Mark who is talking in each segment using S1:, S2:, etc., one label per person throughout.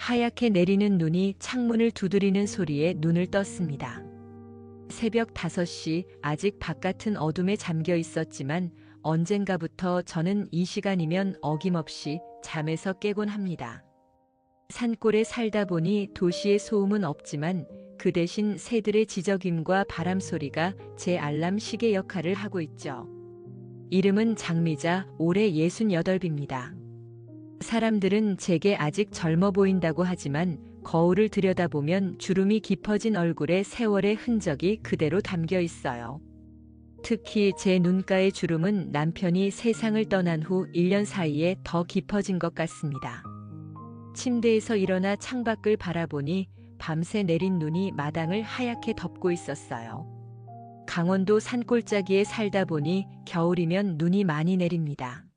S1: 하얗게 내리는 눈이 창문을 두드리는 소리에 눈을 떴습니다. 새벽 5시, 아직 바깥은 어둠에 잠겨 있었지만 언젠가부터 저는 이 시간이면 어김없이 잠에서 깨곤 합니다. 산골에 살다 보니 도시의 소음은 없지만 그 대신 새들의 지저귐과 바람 소리가 제 알람 시계 역할을 하고 있죠. 이름은 장미자, 올해 68입니다. 사람들은 제게 아직 젊어 보인다고 하지만 거울을 들여다보면 주름이 깊어진 얼굴에 세월의 흔적이 그대로 담겨 있어요. 특히 제 눈가의 주름은 남편이 세상을 떠난 후 1년 사이에 더 깊어진 것 같습니다. 침대에서 일어나 창밖을 바라보니 밤새 내린 눈이 마당을 하얗게 덮고 있었어요. 강원도 산골짜기에 살다 보니 겨울이면 눈이 많이 내립니다.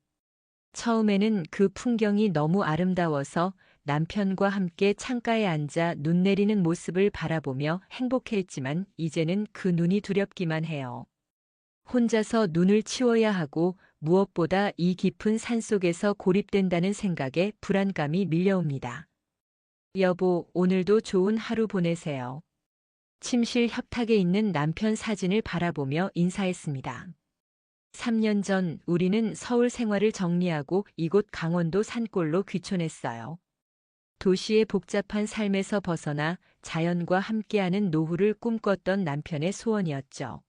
S1: 처음에는 그 풍경이 너무 아름다워서 남편과 함께 창가에 앉아 눈 내리는 모습을 바라보며 행복해했지만 이제는 그 눈이 두렵기만 해요. 혼자서 눈을 치워야 하고 무엇보다 이 깊은 산속에서 고립된다는 생각에 불안감이 밀려옵니다. 여보, 오늘도 좋은 하루 보내세요. 침실 협탁에 있는 남편 사진을 바라보며 인사했습니다. 3년 전 우리는 서울 생활을 정리하고 이곳 강원도 산골로 귀촌했어요. 도시의 복잡한 삶에서 벗어나 자연과 함께하는 노후를 꿈꿨던 남편의 소원이었죠.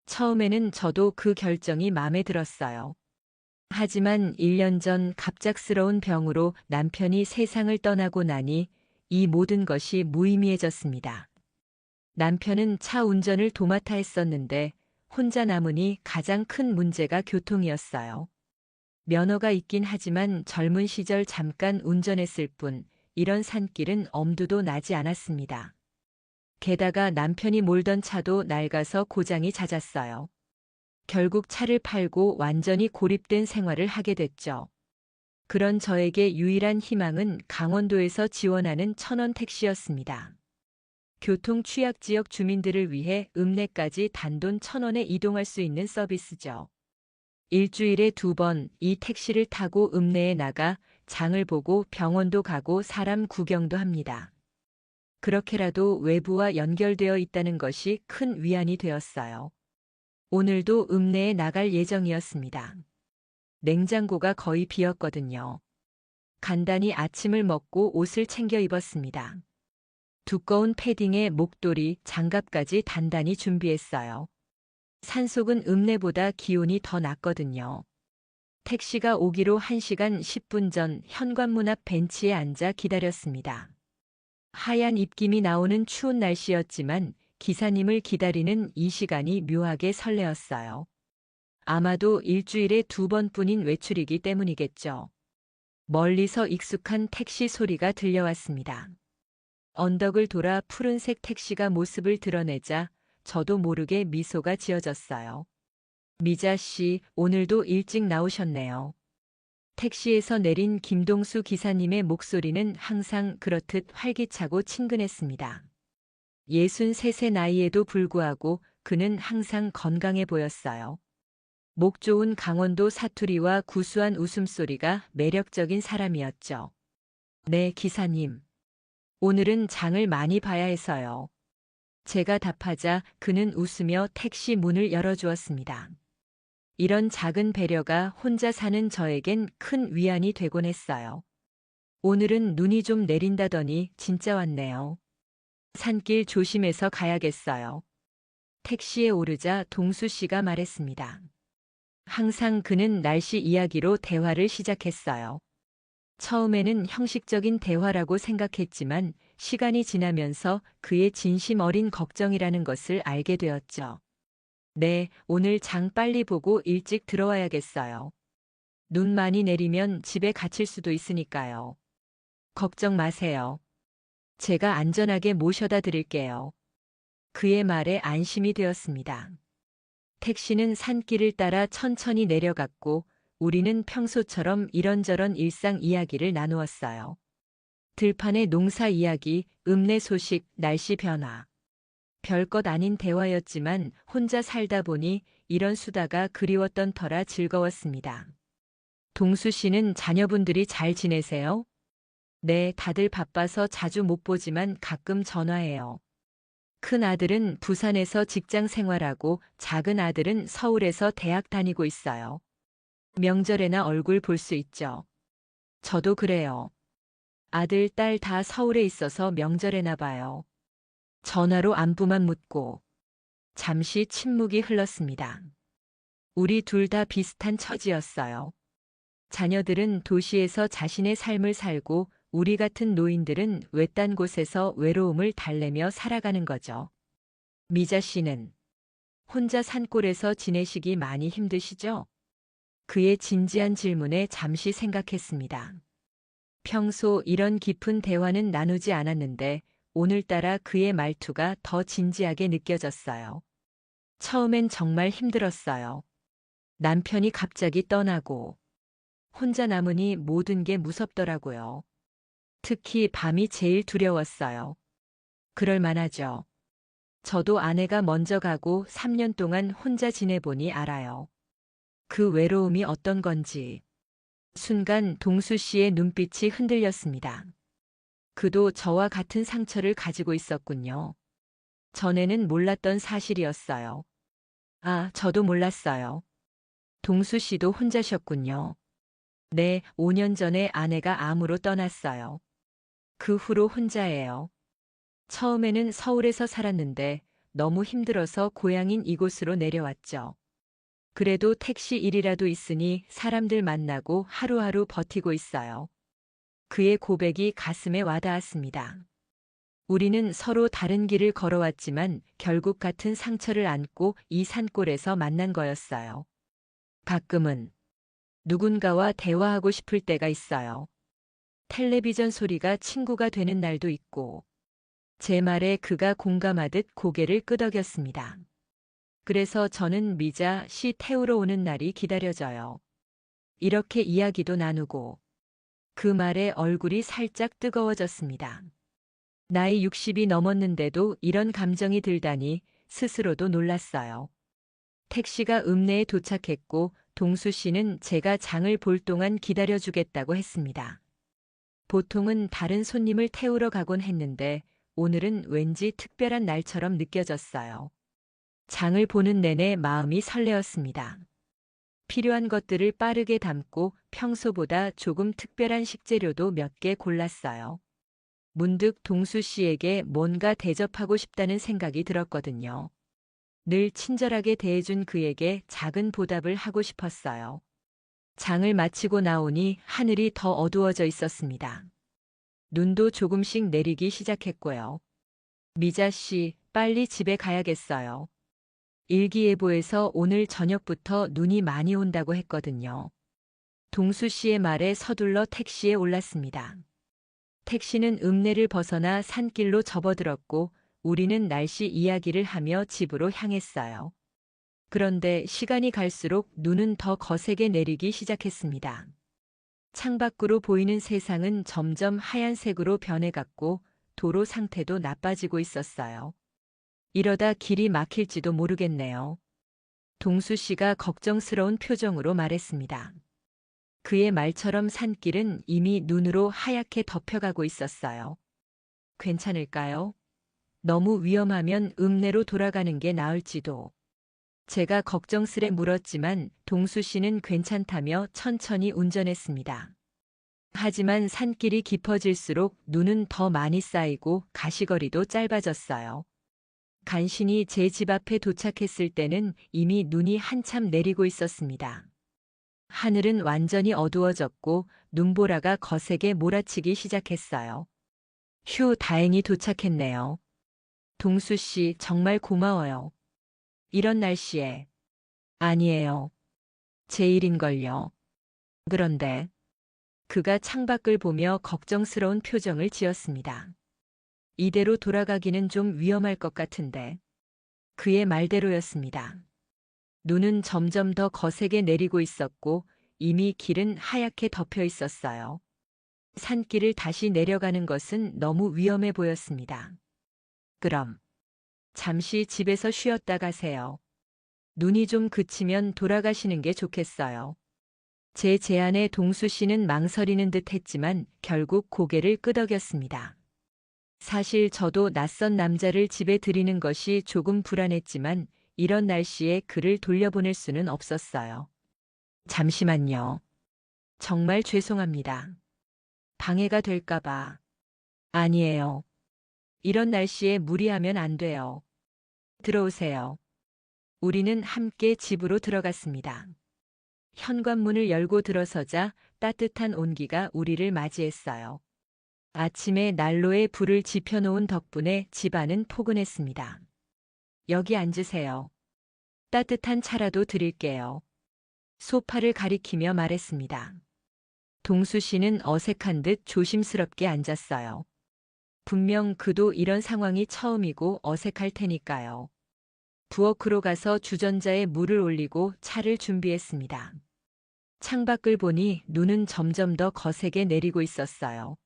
S1: 처음에는 저도 그 결정이 마음에 들었어요. 하지만 1년 전 갑작스러운 병으로 남편이 세상을 떠나고 나니 이 모든 것이 무의미해졌습니다. 남편은 차 운전을 도맡아 했었는데 혼자 남으니 가장 큰 문제가 교통이었어요. 면허가 있긴 하지만 젊은 시절 잠깐 운전했을 뿐 이런 산길은 엄두도 나지 않았습니다. 게다가 남편이 몰던 차도 낡아서 고장이 잦았어요. 결국 차를 팔고 완전히 고립된 생활을 하게 됐죠. 그런 저에게 유일한 희망은 강원도에서 지원하는 1,000원 택시였습니다. 교통 취약 지역 주민들을 위해 읍내까지 단돈 1,000원에 이동할 수 있는 서비스죠. 일주일에 2번 이 택시를 타고 읍내에 나가 장을 보고 병원도 가고 사람 구경도 합니다. 그렇게라도 외부와 연결되어 있다는 것이 큰 위안이 되었어요. 오늘도 읍내에 나갈 예정이었습니다. 냉장고가 거의 비었거든요. 간단히 아침을 먹고 옷을 챙겨 입었습니다. 두꺼운 패딩에 목도리, 장갑까지 단단히 준비했어요. 산속은 읍내보다 기온이 더 낮거든요. 택시가 오기로 1시간 10분 전 현관문 앞 벤치에 앉아 기다렸습니다. 하얀 입김이 나오는 추운 날씨였지만 기사님을 기다리는 이 시간이 묘하게 설레었어요. 아마도 일주일에 2번뿐인 외출이기 때문이겠죠. 멀리서 익숙한 택시 소리가 들려왔습니다. 언덕을 돌아 푸른색 택시가 모습을 드러내자 저도 모르게 미소가 지어졌어요. 미자 씨, 오늘도 일찍 나오셨네요. 택시에서 내린 김동수 기사님의 목소리는 항상 그렇듯 활기차고 친근했습니다. 63세 나이에도 불구하고 그는 항상 건강해 보였어요. 목 좋은 강원도 사투리와 구수한 웃음소리가 매력적인 사람이었죠. 네, 기사님. 오늘은 장을 많이 봐야 해서요. 제가 답하자 그는 웃으며 택시 문을 열어주었습니다. 이런 작은 배려가 혼자 사는 저에겐 큰 위안이 되곤 했어요. 오늘은 눈이 좀 내린다더니 진짜 왔네요. 산길 조심해서 가야겠어요. 택시에 오르자 동수 씨가 말했습니다. 항상 그는 날씨 이야기로 대화를 시작했어요. 처음에는 형식적인 대화라고 생각했지만 시간이 지나면서 그의 진심 어린 걱정이라는 것을 알게 되었죠. 네, 오늘 장 빨리 보고 일찍 들어와야겠어요. 눈 많이 내리면 집에 갇힐 수도 있으니까요. 걱정 마세요. 제가 안전하게 모셔다 드릴게요. 그의 말에 안심이 되었습니다. 택시는 산길을 따라 천천히 내려갔고 우리는 평소처럼 이런저런 일상 이야기를 나누었어요. 들판의 농사 이야기, 읍내 소식, 날씨 변화. 별것 아닌 대화였지만 혼자 살다 보니 이런 수다가 그리웠던 터라 즐거웠습니다. 동수 씨는 자녀분들이 잘 지내세요? 네, 다들 바빠서 자주 못 보지만 가끔 전화해요. 큰 아들은 부산에서 직장 생활하고 작은 아들은 서울에서 대학 다니고 있어요. 명절에나 얼굴 볼 수 있죠. 저도 그래요. 아들, 딸 다 서울에 있어서 명절에나 봐요. 전화로 안부만 묻고. 잠시 침묵이 흘렀습니다. 우리 둘 다 비슷한 처지였어요. 자녀들은 도시에서 자신의 삶을 살고 우리 같은 노인들은 외딴 곳에서 외로움을 달래며 살아가는 거죠. 미자 씨는 혼자 산골에서 지내시기 많이 힘드시죠? 그의 진지한 질문에 잠시 생각했습니다. 평소 이런 깊은 대화는 나누지 않았는데 오늘따라 그의 말투가 더 진지하게 느껴졌어요. 처음엔 정말 힘들었어요. 남편이 갑자기 떠나고 혼자 남으니 모든 게 무섭더라고요. 특히 밤이 제일 두려웠어요. 그럴 만하죠. 저도 아내가 먼저 가고 3년 동안 혼자 지내보니 알아요. 그 외로움이 어떤 건지. 순간 동수 씨의 눈빛이 흔들렸습니다. 그도 저와 같은 상처를 가지고 있었군요. 전에는 몰랐던 사실이었어요. 아, 저도 몰랐어요. 동수 씨도 혼자셨군요. 네, 5년 전에 아내가 암으로 떠났어요. 그 후로 혼자예요. 처음에는 서울에서 살았는데 너무 힘들어서 고향인 이곳으로 내려왔죠. 그래도 택시 일이라도 있으니 사람들 만나고 하루하루 버티고 있어요. 그의 고백이 가슴에 와닿았습니다. 우리는 서로 다른 길을 걸어왔지만 결국 같은 상처를 안고 이 산골에서 만난 거였어요. 가끔은 누군가와 대화하고 싶을 때가 있어요. 텔레비전 소리가 친구가 되는 날도 있고, 제 말에 그가 공감하듯 고개를 끄덕였습니다. 그래서 저는 미자 씨 태우러 오는 날이 기다려져요. 이렇게 이야기도 나누고, 그 말에 얼굴이 살짝 뜨거워졌습니다. 나이 60이 넘었는데도 이런 감정이 들다니 스스로도 놀랐어요. 택시가 읍내에 도착했고 동수 씨는 제가 장을 볼 동안 기다려주겠다고 했습니다. 보통은 다른 손님을 태우러 가곤 했는데 오늘은 왠지 특별한 날처럼 느껴졌어요. 장을 보는 내내 마음이 설레었습니다. 필요한 것들을 빠르게 담고 평소보다 조금 특별한 식재료도 몇 개 골랐어요. 문득 동수 씨에게 뭔가 대접하고 싶다는 생각이 들었거든요. 늘 친절하게 대해준 그에게 작은 보답을 하고 싶었어요. 장을 마치고 나오니 하늘이 더 어두워져 있었습니다. 눈도 조금씩 내리기 시작했고요. 미자 씨, 빨리 집에 가야겠어요. 일기예보에서 오늘 저녁부터 눈이 많이 온다고 했거든요. 동수 씨의 말에 서둘러 택시에 올랐습니다. 택시는 읍내를 벗어나 산길로 접어들었고 우리는 날씨 이야기를 하며 집으로 향했어요. 그런데 시간이 갈수록 눈은 더 거세게 내리기 시작했습니다. 창밖으로 보이는 세상은 점점 하얀색으로 변해갔고 도로 상태도 나빠지고 있었어요. 이러다 길이 막힐지도 모르겠네요. 동수 씨가 걱정스러운 표정으로 말했습니다. 그의 말처럼 산길은 이미 눈으로 하얗게 덮여가고 있었어요. 괜찮을까요? 너무 위험하면 읍내로 돌아가는 게 나을지도. 제가 걱정스레 물었지만 동수 씨는 괜찮다며 천천히 운전했습니다. 하지만 산길이 깊어질수록 눈은 더 많이 쌓이고 가시거리도 짧아졌어요. 간신히 제 집 앞에 도착했을 때는 이미 눈이 한참 내리고 있었습니다. 하늘은 완전히 어두워졌고 눈보라가 거세게 몰아치기 시작했어요. 휴, 다행히 도착했네요. 동수 씨, 정말 고마워요. 이런 날씨에. 아니에요. 제 일인걸요. 그런데 그가 창밖을 보며 걱정스러운 표정을 지었습니다. 이대로 돌아가기는 좀 위험할 것 같은데. 그의 말대로였습니다. 눈은 점점 더 거세게 내리고 있었고 이미 길은 하얗게 덮여 있었어요. 산길을 다시 내려가는 것은 너무 위험해 보였습니다. 그럼 잠시 집에서 쉬었다 가세요. 눈이 좀 그치면 돌아가시는 게 좋겠어요. 제 제안에 동수 씨는 망설이는 듯 했지만 결국 고개를 끄덕였습니다. 사실 저도 낯선 남자를 집에 들이는 것이 조금 불안했지만 이런 날씨에 그를 돌려보낼 수는 없었어요. 잠시만요. 정말 죄송합니다. 방해가 될까봐. 아니에요. 이런 날씨에 무리하면 안 돼요. 들어오세요. 우리는 함께 집으로 들어갔습니다. 현관문을 열고 들어서자 따뜻한 온기가 우리를 맞이했어요. 아침에 난로에 불을 지펴놓은 덕분에 집안은 포근했습니다. 여기 앉으세요. 따뜻한 차라도 드릴게요. 소파를 가리키며 말했습니다. 동수 씨는 어색한 듯 조심스럽게 앉았어요. 분명 그도 이런 상황이 처음이고 어색할 테니까요. 부엌으로 가서 주전자에 물을 올리고 차를 준비했습니다. 창밖을 보니 눈은 점점 더 거세게 내리고 있었어요.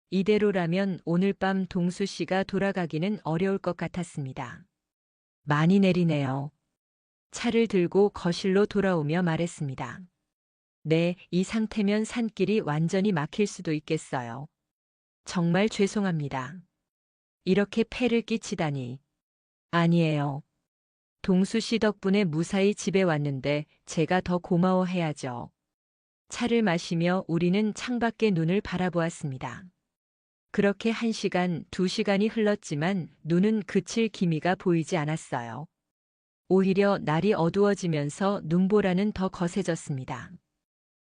S1: 이대로라면 오늘 밤 동수 씨가 돌아가기는 어려울 것 같았습니다. 많이 내리네요. 차를 들고 거실로 돌아오며 말했습니다. 네, 이 상태면 산길이 완전히 막힐 수도 있겠어요. 정말 죄송합니다. 이렇게 폐를 끼치다니. 아니에요. 동수 씨 덕분에 무사히 집에 왔는데 제가 더 고마워해야죠. 차를 마시며 우리는 창밖에 눈을 바라보았습니다. 그렇게 1시간, 2시간이 흘렀지만 눈은 그칠 기미가 보이지 않았어요. 오히려 날이 어두워지면서 눈보라는 더 거세졌습니다.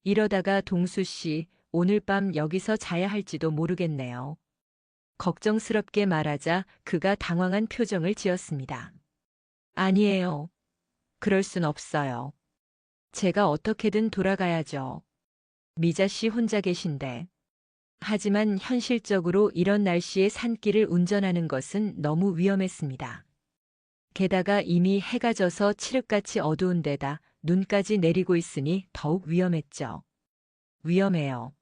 S1: 이러다가 동수 씨, 오늘 밤 여기서 자야 할지도 모르겠네요. 걱정스럽게 말하자 그가 당황한 표정을 지었습니다. 아니에요. 그럴 순 없어요. 제가 어떻게든 돌아가야죠. 미자 씨 혼자 계신데. 하지만 현실적으로 이런 날씨에 산길을 운전하는 것은 너무 위험했습니다. 게다가 이미 해가 져서 칠흑같이 어두운 데다 눈까지 내리고 있으니 더욱 위험했죠. 위험해요.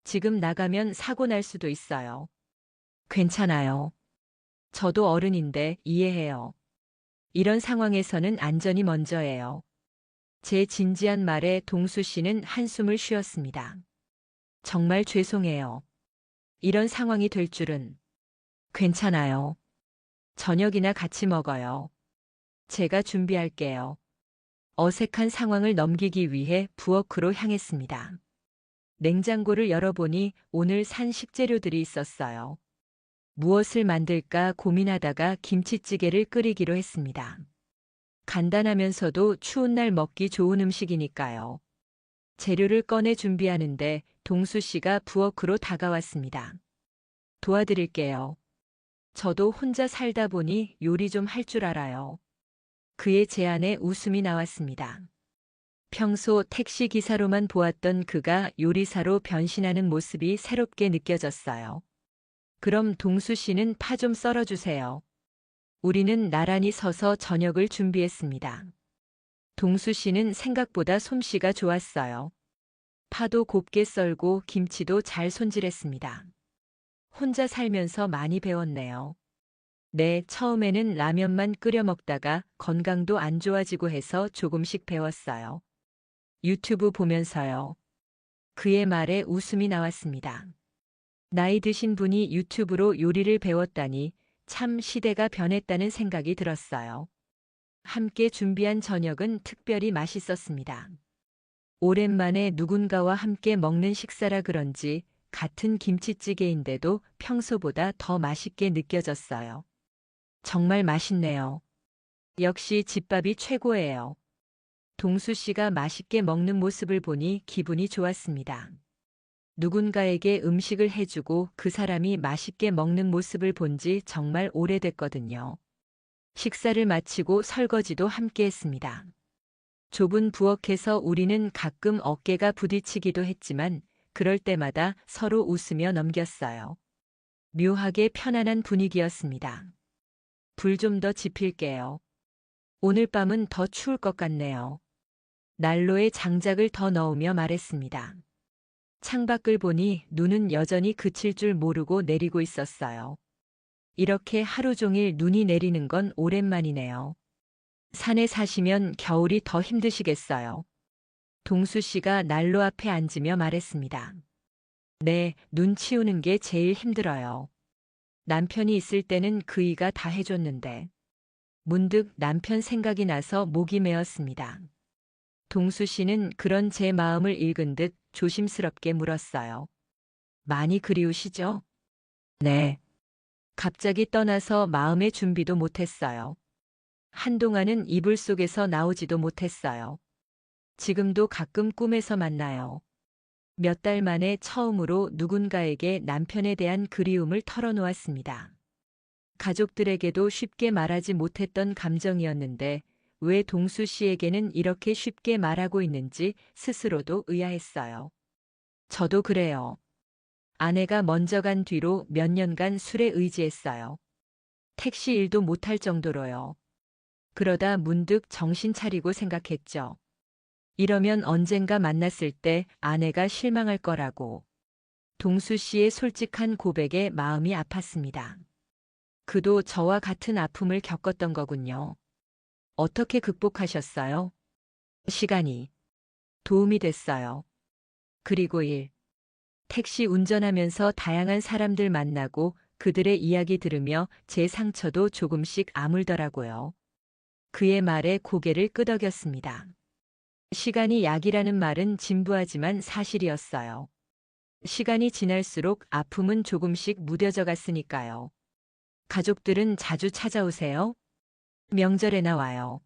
S1: 지금 나가면 사고 날 수도 있어요. 괜찮아요. 저도 어른인데 이해해요. 이런 상황에서는 안전이 먼저예요. 제 진지한 말에 동수 씨는 한숨을 쉬었습니다. 정말 죄송해요. 이런 상황이 될 줄은. 괜찮아요. 저녁이나 같이 먹어요. 제가 준비할게요. 어색한 상황을 넘기기 위해 부엌으로 향했습니다. 냉장고를 열어보니 오늘 산 식재료들이 있었어요. 무엇을 만들까 고민하다가 김치찌개를 끓이기로 했습니다. 간단하면서도 추운 날 먹기 좋은 음식이니까요. 재료를 꺼내 준비하는데 동수 씨가 부엌으로 다가왔습니다. 도와드릴게요. 저도 혼자 살다 보니 요리 좀 할 줄 알아요. 그의 제안에 웃음이 나왔습니다. 평소 택시 기사로만 보았던 그가 요리사로 변신하는 모습이 새롭게 느껴졌어요. 그럼 동수 씨는 파 좀 썰어주세요. 우리는 나란히 서서 저녁을 준비했습니다. 동수 씨는 생각보다 솜씨가 좋았어요. 파도 곱게 썰고 김치도 잘 손질했습니다. 혼자 살면서 많이 배웠네요. 네, 처음에는 라면만 끓여 먹다가 건강도 안 좋아지고 해서 조금씩 배웠어요. 유튜브 보면서요. 그의 말에 웃음이 나왔습니다. 나이 드신 분이 유튜브로 요리를 배웠다니 참 시대가 변했다는 생각이 들었어요. 함께 준비한 저녁은 특별히 맛있었습니다. 오랜만에 누군가와 함께 먹는 식사라 그런지 같은 김치찌개인데도 평소보다 더 맛있게 느껴졌어요. 정말 맛있네요. 역시 집밥이 최고예요. 동수 씨가 맛있게 먹는 모습을 보니 기분이 좋았습니다. 누군가에게 음식을 해주고 그 사람이 맛있게 먹는 모습을 본 지 정말 오래됐거든요. 식사를 마치고 설거지도 함께 했습니다. 좁은 부엌에서 우리는 가끔 어깨가 부딪히기도 했지만 그럴 때마다 서로 웃으며 넘겼어요. 묘하게 편안한 분위기였습니다. 불 좀 더 지필게요. 오늘 밤은 더 추울 것 같네요. 난로에 장작을 더 넣으며 말했습니다. 창밖을 보니 눈은 여전히 그칠 줄 모르고 내리고 있었어요. 이렇게 하루 종일 눈이 내리는 건 오랜만이네요. 산에 사시면 겨울이 더 힘드시겠어요. 동수 씨가 난로 앞에 앉으며 말했습니다. 네, 눈 치우는 게 제일 힘들어요. 남편이 있을 때는 그이가 다 해줬는데. 문득 남편 생각이 나서 목이 메었습니다. 동수 씨는 그런 제 마음을 읽은 듯 조심스럽게 물었어요. 많이 그리우시죠? 네. 갑자기 떠나서 마음의 준비도 못했어요. 한동안은 이불 속에서 나오지도 못했어요. 지금도 가끔 꿈에서 만나요. 몇 달 만에 처음으로 누군가에게 남편에 대한 그리움을 털어놓았습니다. 가족들에게도 쉽게 말하지 못했던 감정이었는데 왜 동수 씨에게는 이렇게 쉽게 말하고 있는지 스스로도 의아했어요. 저도 그래요. 아내가 먼저 간 뒤로 몇 년간 술에 의지했어요. 택시 일도 못할 정도로요. 그러다 문득 정신 차리고 생각했죠. 이러면 언젠가 만났을 때 아내가 실망할 거라고. 동수 씨의 솔직한 고백에 마음이 아팠습니다. 그도 저와 같은 아픔을 겪었던 거군요. 어떻게 극복하셨어요? 시간이 도움이 됐어요. 그리고 택시 운전하면서 다양한 사람들 만나고 그들의 이야기 들으며 제 상처도 조금씩 아물더라고요. 그의 말에 고개를 끄덕였습니다. 시간이 약이라는 말은 진부하지만 사실이었어요. 시간이 지날수록 아픔은 조금씩 무뎌져 갔으니까요. 가족들은 자주 찾아오세요? 명절에나 와요.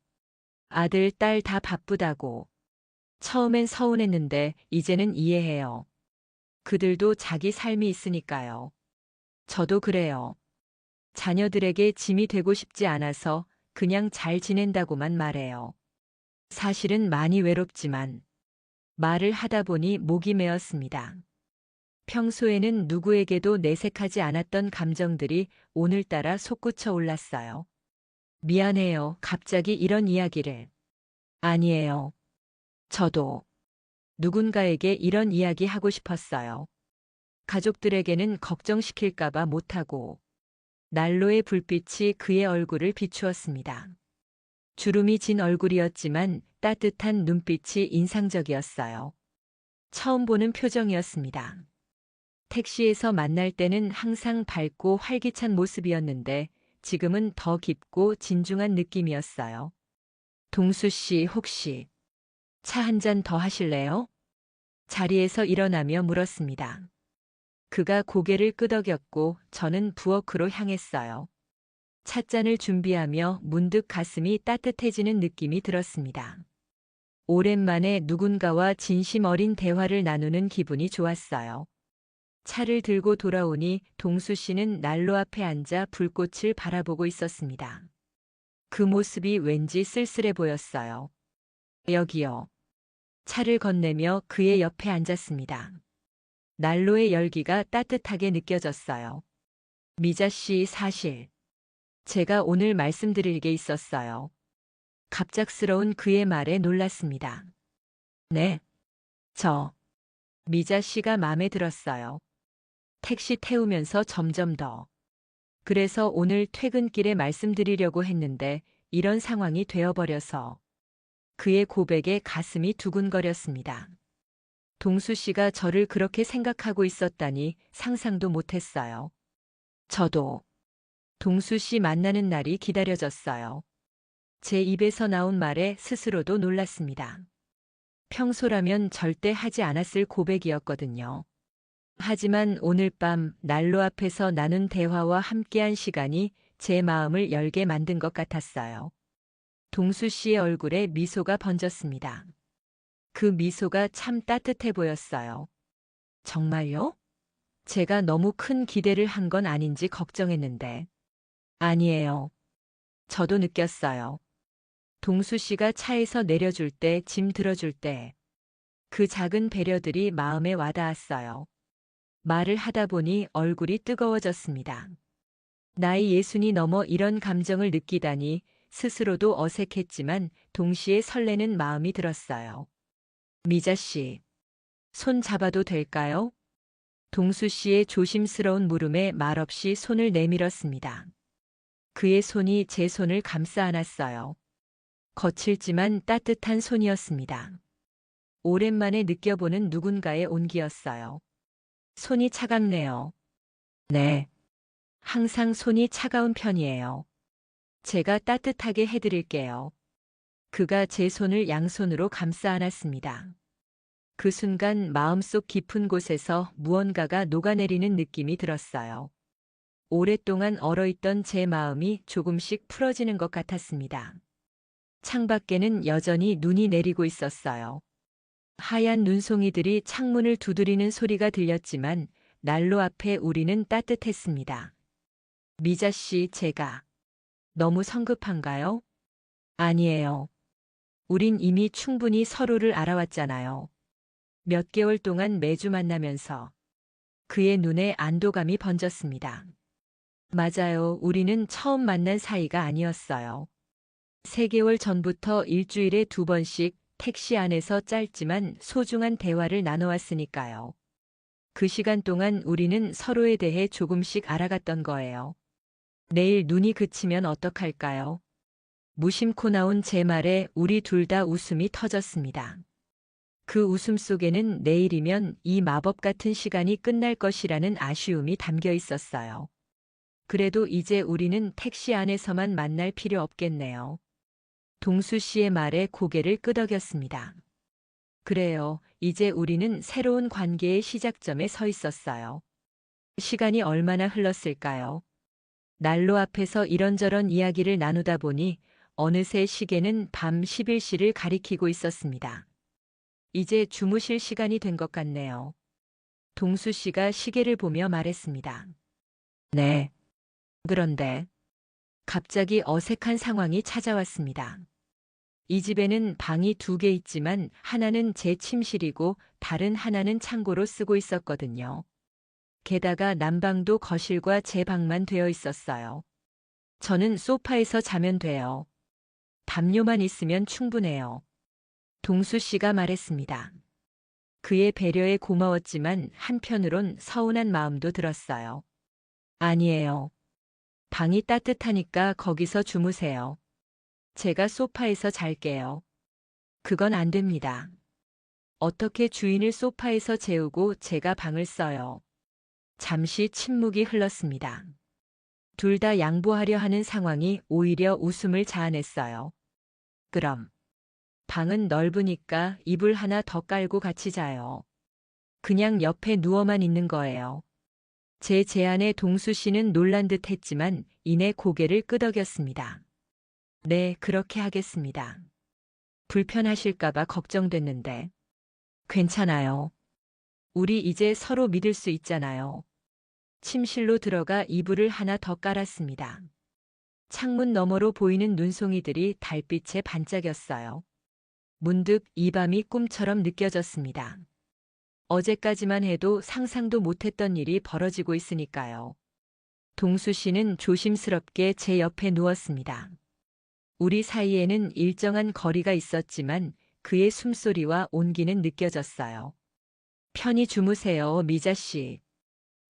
S1: 아들, 딸 다 바쁘다고. 처음엔 서운했는데 이제는 이해해요. 그들도 자기 삶이 있으니까요. 저도 그래요. 자녀들에게 짐이 되고 싶지 않아서 그냥 잘 지낸다고만 말해요. 사실은 많이 외롭지만 말을 하다 보니 목이 메었습니다. 평소에는 누구에게도 내색하지 않았던 감정들이 오늘따라 솟구쳐 올랐어요. 미안해요. 갑자기 이런 이야기를. 아니에요. 저도 누군가에게 이런 이야기 하고 싶었어요. 가족들에게는 걱정시킬까봐 못하고. 난로의 불빛이 그의 얼굴을 비추었습니다. 주름이 진 얼굴이었지만 따뜻한 눈빛이 인상적이었어요. 처음 보는 표정이었습니다. 택시에서 만날 때는 항상 밝고 활기찬 모습이었는데 지금은 더 깊고 진중한 느낌이었어요. 동수 씨 혹시 차 한 잔 더 하실래요? 자리에서 일어나며 물었습니다. 그가 고개를 끄덕였고 저는 부엌으로 향했어요. 찻잔을 준비하며 문득 가슴이 따뜻해지는 느낌이 들었습니다. 오랜만에 누군가와 진심 어린 대화를 나누는 기분이 좋았어요. 차를 들고 돌아오니 동수 씨는 난로 앞에 앉아 불꽃을 바라보고 있었습니다. 그 모습이 왠지 쓸쓸해 보였어요. 여기요. 차를 건네며 그의 옆에 앉았습니다. 난로의 열기가 따뜻하게 느껴졌어요. 미자 씨 사실 제가 오늘 말씀드릴 게 있었어요. 갑작스러운 그의 말에 놀랐습니다. 네. 미자 씨가 마음에 들었어요. 택시 태우면서 점점 더. 그래서 오늘 퇴근길에 말씀드리려고 했는데 이런 상황이 되어버려서. 그의 고백에 가슴이 두근거렸습니다. 동수 씨가 저를 그렇게 생각하고 있었다니 상상도 못했어요. 저도 동수 씨 만나는 날이 기다려졌어요. 제 입에서 나온 말에 스스로도 놀랐습니다. 평소라면 절대 하지 않았을 고백이었거든요. 하지만 오늘 밤 난로 앞에서 나눈 대화와 함께한 시간이 제 마음을 열게 만든 것 같았어요. 동수 씨의 얼굴에 미소가 번졌습니다. 그 미소가 참 따뜻해 보였어요. 정말요? 제가 너무 큰 기대를 한 건 아닌지 걱정했는데. 아니에요. 저도 느꼈어요. 동수 씨가 차에서 내려줄 때, 짐 들어줄 때, 그 작은 배려들이 마음에 와닿았어요. 말을 하다 보니 얼굴이 뜨거워졌습니다. 나이 60이 넘어 이런 감정을 느끼다니 스스로도 어색했지만 동시에 설레는 마음이 들었어요. 미자 씨, 손 잡아도 될까요? 동수 씨의 조심스러운 물음에 말없이 손을 내밀었습니다. 그의 손이 제 손을 감싸 안았어요. 거칠지만 따뜻한 손이었습니다. 오랜만에 느껴보는 누군가의 온기였어요. 손이 차갑네요. 네. 항상 손이 차가운 편이에요. 제가 따뜻하게 해드릴게요. 그가 제 손을 양손으로 감싸 안았습니다. 그 순간 마음속 깊은 곳에서 무언가가 녹아내리는 느낌이 들었어요. 오랫동안 얼어있던 제 마음이 조금씩 풀어지는 것 같았습니다. 창밖에는 여전히 눈이 내리고 있었어요. 하얀 눈송이들이 창문을 두드리는 소리가 들렸지만 난로 앞에 우리는 따뜻했습니다. 미자 씨, 제가 너무 성급한가요? 아니에요. 우린 이미 충분히 서로를 알아왔잖아요. 몇 개월 동안 매주 만나면서 그의 눈에 안도감이 번졌습니다. 맞아요. 우리는 처음 만난 사이가 아니었어요. 3개월 전부터 일주일에 2번씩 택시 안에서 짧지만 소중한 대화를 나눠왔으니까요. 그 시간 동안 우리는 서로에 대해 조금씩 알아갔던 거예요. 내일 눈이 그치면 어떡할까요? 무심코 나온 제 말에 우리 둘 다 웃음이 터졌습니다. 그 웃음 속에는 내일이면 이 마법 같은 시간이 끝날 것이라는 아쉬움이 담겨 있었어요. 그래도 이제 우리는 택시 안에서만 만날 필요 없겠네요. 동수 씨의 말에 고개를 끄덕였습니다. 그래요. 이제 우리는 새로운 관계의 시작점에 서 있었어요. 시간이 얼마나 흘렀을까요? 난로 앞에서 이런저런 이야기를 나누다 보니 어느새 시계는 밤 11시를 가리키고 있었습니다. 이제 주무실 시간이 된 것 같네요. 동수 씨가 시계를 보며 말했습니다. 네. 그런데 갑자기 어색한 상황이 찾아왔습니다. 이 집에는 방이 2개 있지만 하나는 제 침실이고 다른 하나는 창고로 쓰고 있었거든요. 게다가 난방도 거실과 제 방만 되어 있었어요. 저는 소파에서 자면 돼요. 담요만 있으면 충분해요. 동수 씨가 말했습니다. 그의 배려에 고마웠지만 한편으론 서운한 마음도 들었어요. 아니에요. 방이 따뜻하니까 거기서 주무세요. 제가 소파에서 잘게요. 그건 안 됩니다. 어떻게 주인을 소파에서 재우고 제가 방을 써요. 잠시 침묵이 흘렀습니다. 둘 다 양보하려 하는 상황이 오히려 웃음을 자아냈어요. 그럼 방은 넓으니까 이불 하나 더 깔고 같이 자요. 그냥 옆에 누워만 있는 거예요. 제 제안에 동수 씨는 놀란 듯 했지만 이내 고개를 끄덕였습니다. 네, 그렇게 하겠습니다. 불편하실까봐 걱정됐는데. 괜찮아요. 우리 이제 서로 믿을 수 있잖아요. 침실로 들어가 이불을 하나 더 깔았습니다. 창문 너머로 보이는 눈송이들이 달빛에 반짝였어요. 문득 이 밤이 꿈처럼 느껴졌습니다. 어제까지만 해도 상상도 못했던 일이 벌어지고 있으니까요. 동수 씨는 조심스럽게 제 옆에 누웠습니다. 우리 사이에는 일정한 거리가 있었지만 그의 숨소리와 온기는 느껴졌어요. 편히 주무세요, 미자 씨.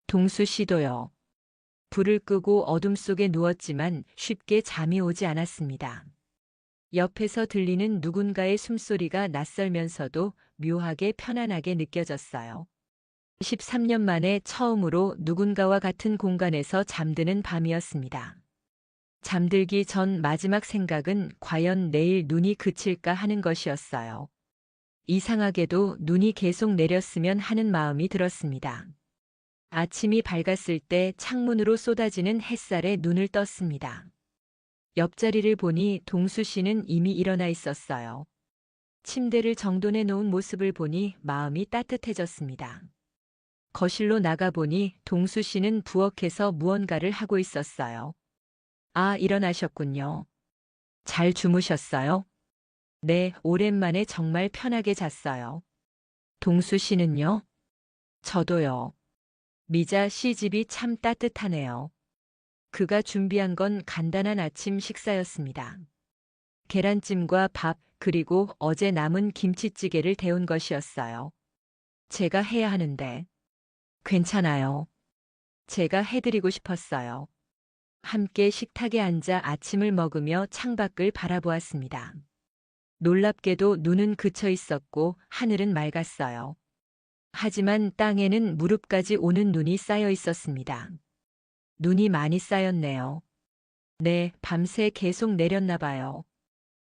S1: 동수 씨도요. 불을 끄고 어둠 속에 누웠지만 쉽게 잠이 오지 않았습니다. 옆에서 들리는 누군가의 숨소리가 낯설면서도 묘하게 편안하게 느껴졌어요. 13년 만에 처음으로 누군가와 같은 공간에서 잠드는 밤이었습니다. 잠들기 전 마지막 생각은 과연 내일 눈이 그칠까 하는 것이었어요. 이상하게도 눈이 계속 내렸으면 하는 마음이 들었습니다. 아침이 밝았을 때 창문으로 쏟아지는 햇살에 눈을 떴습니다. 옆자리를 보니 동수 씨는 이미 일어나 있었어요. 침대를 정돈해 놓은 모습을 보니 마음이 따뜻해졌습니다. 거실로 나가보니 동수 씨는 부엌에서 무언가를 하고 있었어요. 아, 일어나셨군요. 잘 주무셨어요? 네, 오랜만에 정말 편하게 잤어요. 동수 씨는요? 저도요. 미자 씨 집이 참 따뜻하네요. 그가 준비한 건 간단한 아침 식사였습니다. 계란찜과 밥, 그리고 어제 남은 김치찌개를 데운 것이었어요. 제가 해야 하는데. 괜찮아요. 제가 해드리고 싶었어요. 함께 식탁에 앉아 아침을 먹으며 창밖을 바라보았습니다. 놀랍게도 눈은 그쳐 있었고 하늘은 맑았어요. 하지만 땅에는 무릎까지 오는 눈이 쌓여 있었습니다. 눈이 많이 쌓였네요. 네, 밤새 계속 내렸나 봐요.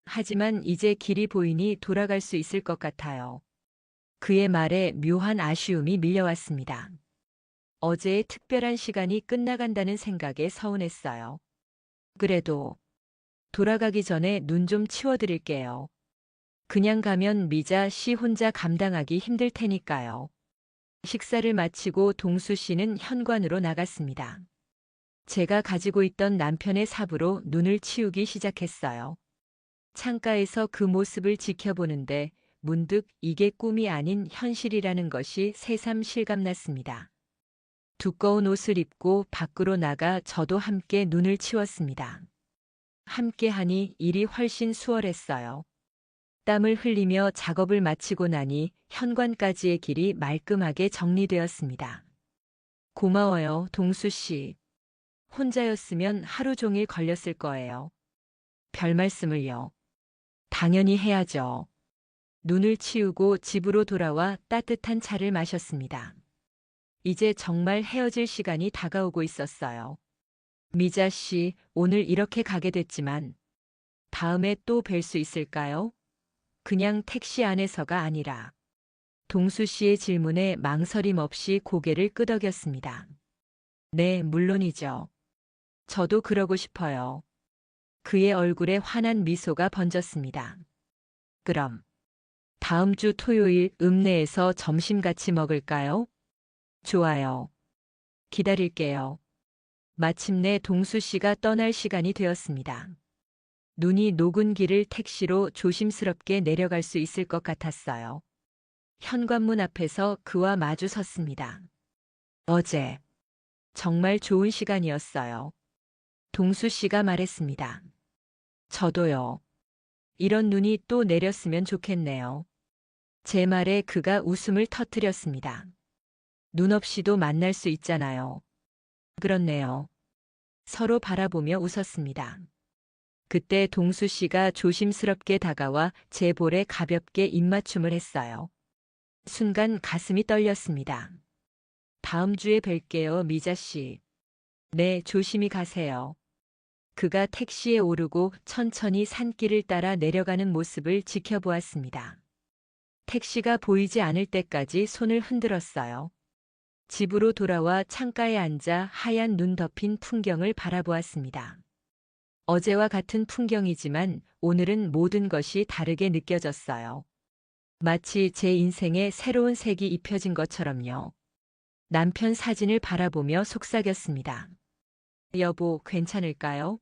S1: 하지만 이제 길이 보이니 돌아갈 수 있을 것 같아요. 그의 말에 묘한 아쉬움이 밀려왔습니다. 어제의 특별한 시간이 끝나간다는 생각에 서운했어요. 그래도 돌아가기 전에 눈 좀 치워드릴게요. 그냥 가면 미자 씨 혼자 감당하기 힘들 테니까요. 식사를 마치고 동수 씨는 현관으로 나갔습니다. 제가 가지고 있던 남편의 삽으로 눈을 치우기 시작했어요. 창가에서 그 모습을 지켜보는데 문득 이게 꿈이 아닌 현실이라는 것이 새삼 실감났습니다. 두꺼운 옷을 입고 밖으로 나가 저도 함께 눈을 치웠습니다. 함께 하니 일이 훨씬 수월했어요. 땀을 흘리며 작업을 마치고 나니 현관까지의 길이 말끔하게 정리되었습니다. 고마워요, 동수 씨. 혼자였으면 하루 종일 걸렸을 거예요. 별 말씀을요. 당연히 해야죠. 눈을 치우고 집으로 돌아와 따뜻한 차를 마셨습니다. 이제 정말 헤어질 시간이 다가오고 있었어요. 미자 씨, 오늘 이렇게 가게 됐지만 다음에 또 뵐 수 있을까요? 그냥 택시 안에서가 아니라. 동수 씨의 질문에 망설임 없이 고개를 끄덕였습니다. 네, 물론이죠. 저도 그러고 싶어요. 그의 얼굴에 환한 미소가 번졌습니다. 그럼 다음 주 토요일 읍내에서 점심 같이 먹을까요? 좋아요. 기다릴게요. 마침내 동수 씨가 떠날 시간이 되었습니다. 눈이 녹은 길을 택시로 조심스럽게 내려갈 수 있을 것 같았어요. 현관문 앞에서 그와 마주 섰습니다. 어제 정말 좋은 시간이었어요. 동수 씨가 말했습니다. 저도요. 이런 눈이 또 내렸으면 좋겠네요. 제 말에 그가 웃음을 터뜨렸습니다. 눈 없이도 만날 수 있잖아요. 그렇네요. 서로 바라보며 웃었습니다. 그때 동수 씨가 조심스럽게 다가와 제 볼에 가볍게 입맞춤을 했어요. 순간 가슴이 떨렸습니다. 다음 주에 뵐게요, 미자 씨. 네, 조심히 가세요. 그가 택시에 오르고 천천히 산길을 따라 내려가는 모습을 지켜보았습니다. 택시가 보이지 않을 때까지 손을 흔들었어요. 집으로 돌아와 창가에 앉아 하얀 눈 덮인 풍경을 바라보았습니다. 어제와 같은 풍경이지만 오늘은 모든 것이 다르게 느껴졌어요. 마치 제 인생에 새로운 색이 입혀진 것처럼요. 남편 사진을 바라보며 속삭였습니다. 여보, 괜찮을까요?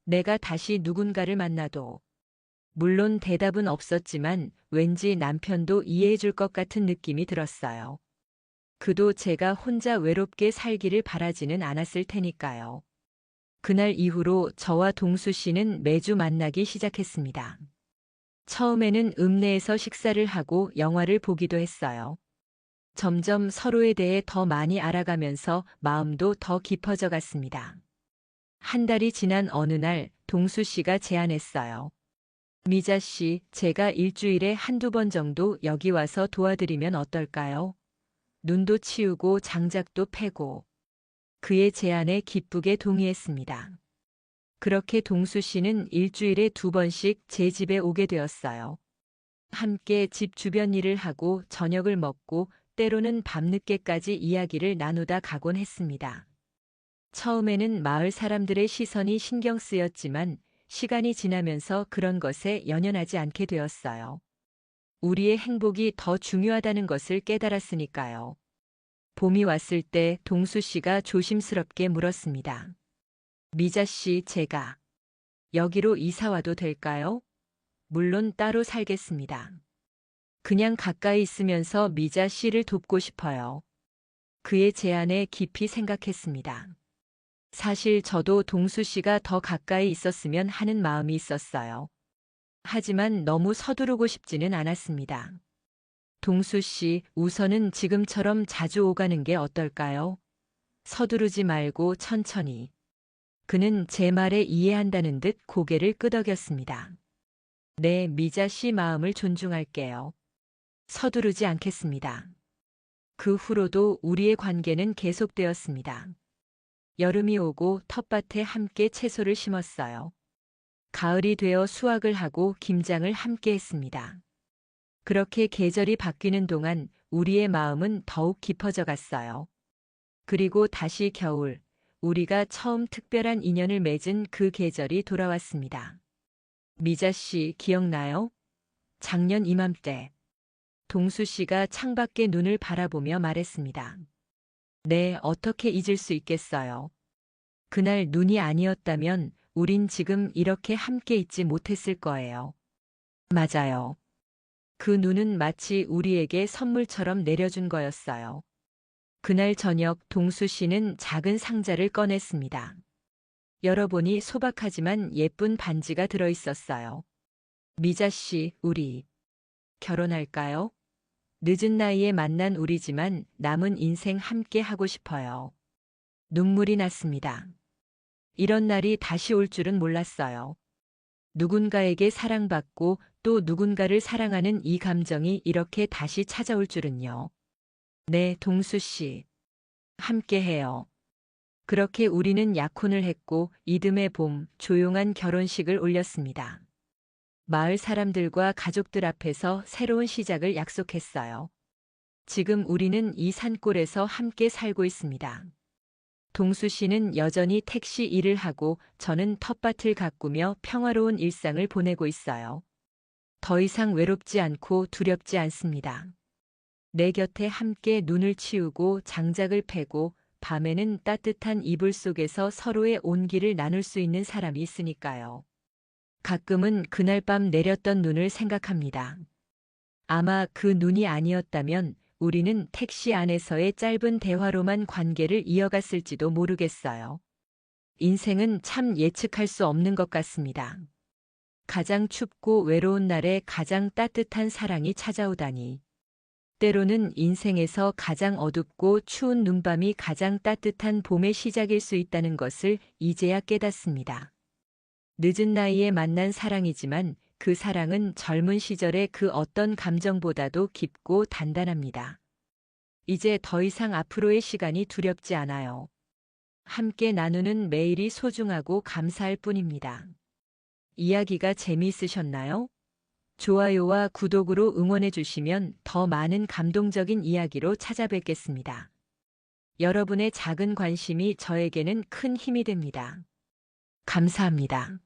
S1: 내가 다시 누군가를 만나도. 물론 대답은 없었지만 왠지 남편도 이해해 줄 것 같은 느낌이 들었어요. 그도 제가 혼자 외롭게 살기를 바라지는 않았을 테니까요. 그날 이후로 저와 동수 씨는 매주 만나기 시작했습니다. 처음에는 읍내에서 식사를 하고 영화를 보기도 했어요. 점점 서로에 대해 더 많이 알아가면서 마음도 더 깊어져 갔습니다. 한 달이 지난 어느 날 동수 씨가 제안했어요. 미자 씨, 제가 일주일에 한두 번 정도 여기 와서 도와드리면 어떨까요? 눈도 치우고 장작도 패고. 그의 제안에 기쁘게 동의했습니다. 그렇게 동수 씨는 일주일에 2번씩 제 집에 오게 되었어요. 함께 집 주변 일을 하고 저녁을 먹고 때로는 밤늦게까지 이야기를 나누다 가곤 했습니다. 처음에는 마을 사람들의 시선이 신경 쓰였지만 시간이 지나면서 그런 것에 연연하지 않게 되었어요. 우리의 행복이 더 중요하다는 것을 깨달았으니까요. 봄이 왔을 때 동수 씨가 조심스럽게 물었습니다. 미자 씨, 제가 여기로 이사 와도 될까요? 물론 따로 살겠습니다. 그냥 가까이 있으면서 미자 씨를 돕고 싶어요. 그의 제안에 깊이 생각했습니다. 사실 저도 동수 씨가 더 가까이 있었으면 하는 마음이 있었어요. 하지만 너무 서두르고 싶지는 않았습니다. 동수 씨, 우선은 지금처럼 자주 오가는 게 어떨까요? 서두르지 말고 천천히. 그는 제 말에 이해한다는 듯 고개를 끄덕였습니다. 네, 미자 씨 마음을 존중할게요. 서두르지 않겠습니다. 그 후로도 우리의 관계는 계속되었습니다. 여름이 오고 텃밭에 함께 채소를 심었어요. 가을이 되어 수확을 하고 김장을 함께 했습니다. 그렇게 계절이 바뀌는 동안 우리의 마음은 더욱 깊어져 갔어요. 그리고 다시 겨울, 우리가 처음 특별한 인연을 맺은 그 계절이 돌아왔습니다. 미자 씨, 기억나요? 작년 이맘때, 동수 씨가 창밖에 눈을 바라보며 말했습니다. 네, 어떻게 잊을 수 있겠어요. 그날 눈이 아니었다면 우린 지금 이렇게 함께 있지 못했을 거예요. 맞아요. 그 눈은 마치 우리에게 선물처럼 내려준 거였어요. 그날 저녁 동수 씨는 작은 상자를 꺼냈습니다. 열어보니 소박하지만 예쁜 반지가 들어 있었어요. 미자 씨, 우리 결혼할까요? 늦은 나이에 만난 우리지만 남은 인생 함께 하고 싶어요. 눈물이 났습니다. 이런 날이 다시 올 줄은 몰랐어요. 누군가에게 사랑받고 또 누군가를 사랑하는 이 감정이 이렇게 다시 찾아올 줄은요. 네, 동수 씨. 함께 해요. 그렇게 우리는 약혼을 했고 이듬해 봄 조용한 결혼식을 올렸습니다. 마을 사람들과 가족들 앞에서 새로운 시작을 약속했어요. 지금 우리는 이 산골에서 함께 살고 있습니다. 동수 씨는 여전히 택시 일을 하고 저는 텃밭을 가꾸며 평화로운 일상을 보내고 있어요. 더 이상 외롭지 않고 두렵지 않습니다. 내 곁에 함께 눈을 치우고 장작을 패고 밤에는 따뜻한 이불 속에서 서로의 온기를 나눌 수 있는 사람이 있으니까요. 가끔은 그날 밤 내렸던 눈을 생각합니다. 아마 그 눈이 아니었다면 우리는 택시 안에서의 짧은 대화로만 관계를 이어갔을지도 모르겠어요. 인생은 참 예측할 수 없는 것 같습니다. 가장 춥고 외로운 날에 가장 따뜻한 사랑이 찾아오다니. 때로는 인생에서 가장 어둡고 추운 눈밤이 가장 따뜻한 봄의 시작일 수 있다는 것을 이제야 깨닫습니다. 늦은 나이에 만난 사랑이지만 그 사랑은 젊은 시절의 그 어떤 감정보다도 깊고 단단합니다. 이제 더 이상 앞으로의 시간이 두렵지 않아요. 함께 나누는 매일이 소중하고 감사할 뿐입니다. 이야기가 재미있으셨나요? 좋아요와 구독으로 응원해 주시면 더 많은 감동적인 이야기로 찾아뵙겠습니다. 여러분의 작은 관심이 저에게는 큰 힘이 됩니다. 감사합니다.